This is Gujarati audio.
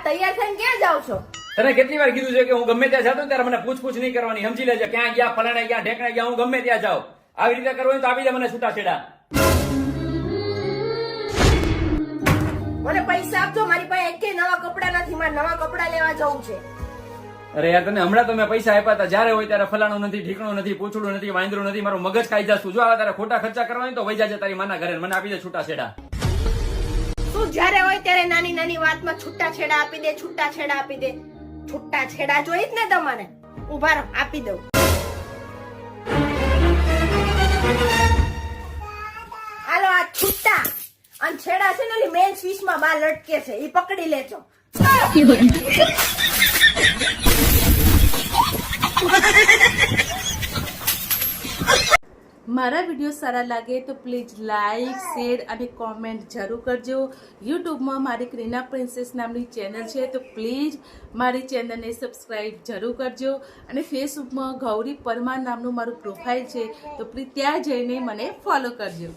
તૈયાર થઈને ક્યાં જાવ છો? તને કેટલી વાર કીધું છે કે હું ગમે ત્યાં જતો ત્યારે મને પૂછપૂછ નહીં કરવાની, સમજી લેજે. ક્યાં ગયા, ફલાણા ગયા, ઢેકણા ગયા, હું ગમે ત્યાં જાઉં. આવી રીતે કરવું હોય તો આપી દે મને છૂટાછેડા. મને પૈસા આપજો, મારી પાસે એકેય નવા કપડા નથી, મારે નવા કપડા લેવા જવું છે. અરે યાર, તને હમણાં તો મેં પૈસા આપ્યા હતા. જયારે હોય ત્યારે ફલાણું નથી, ઠીકણું નથી, પૂછડું નથી, વાંદરું નથી, મારું મગજ ખાઈ જશું. જો આવા તારે ખોટા ખર્ચા કરવા હોય તો વહી જાજે તારી માના ઘરે, મને આપી દે છૂટાછેડા. તું જ્યારે હોય ત્યારે નાની નાની વાતમાં છૂટાછેડા આપી દે, છૂટાછેડા આપી દે. છૂટાછેડા જોઈ જ ને તમારે? ઉભા રહો, આપી દઉં. હાલો, આ છૂટા અને છેડા છે ને ઓલી મેન સ્વિચ માં બાર લટકે છે, ઈ પકડી લેજો. મારા વિડીયો સારા લાગે તો પ્લીઝ લાઈક, શેર અને કોમેન્ટ જરૂર કરજો. યુટ્યુબમાં મારી ક્રીના પ્રિન્સેસ નામની ચેનલ છે તો પ્લીઝ મારી ચેનલને સબસ્ક્રાઈબ જરૂર કરજો. અને ફેસબુકમાં ગૌરી પરમાર નામનું મારું પ્રોફાઇલ છે તો પ્લીઝ ત્યાં જઈને મને ફોલો કરજો.